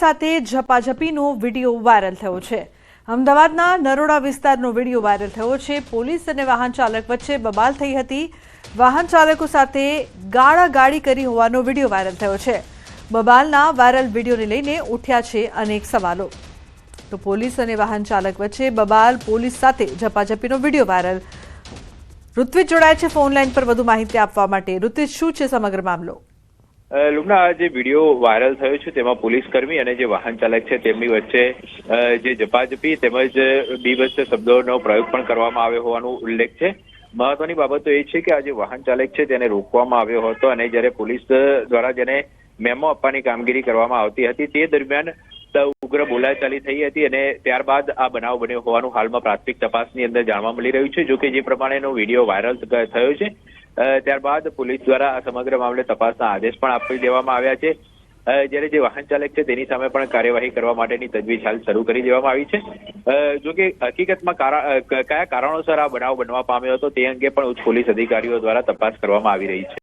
સાથે ઝપાઝપીનો video viral થયો છે। અમદાવાદના નરોડા વિસ્તારનો વિડીયો વાયરલ થયો છે। પોલીસ અને વાહન ચાલક વચ્ચે બબાલ થઈ હતી। વાહન ચાલકો સાથે ગાળાગાળી કરી હોવાનો વિડીયો વાયરલ થયો છે। બબાલના વાયરલ વિડીયોને લઈને ઉઠ્યા છે અનેક સવાલો। તો પોલીસ અને વાહન ચાલક વચ્ચે બબાલ, પોલીસ સાથે ઝપાઝપીનો વિડીયો વાયરલ। ઋત્વિજ જોડાય છે ફોન લાઈન પર વધુ માહિતી આપવા માટે। ઋત્વિજ, શું છે સમગ્ર મામલો? લુમના, આ જે વિડીયો વાયરલ થયો છે તેમાં પોલીસ કર્મી અને જે વાહન ચાલક છે તેમની વચ્ચે જે ઝપાઝપી તેમજ બીભત્સ શબ્દોનો પ્રયોગ પણ કરવામાં આવ્યો હોવાનો ઉલ્લેખ છે। મહત્વની બાબત તો એ છે કે આ જે વાહન ચાલક છે તેને રોકવામાં આવ્યો હતો અને જ્યારે પોલીસ દ્વારા જેને મેમો આપવાની કામગીરી કરવામાં આવતી હતી તે દરમિયાન ઉગ્ર બોલાચાલી થઈ હતી અને ત્યારબાદ આ બનાવ બન્યો હોવાનું હાલમાં પ્રાથમિક તપાસની અંદર જાણવા મળી રહ્યું છે। જો કે જે પ્રમાણેનો વિડીયો વાયરલ થયો છે ત્યારબાદ પોલીસ દ્વારા આ સમગ્ર મામલે તપાસના આદેશ પણ આપી દેવામાં આવ્યા છે। જ્યારે જે વાહન ચાલક છે તેની સામે પણ કાર્યવાહી કરવા માટેની તજવીજ હાલ શરૂ કરી દેવામાં આવી છે। જો કે હકીકતમાં કયા કારણોસર આ બનાવ બનવા પામ્યો હતો તે અંગે પણ ઉચ્ચ પોલીસ અધિકારીઓ દ્વારા તપાસ કરવામાં આવી રહી છે।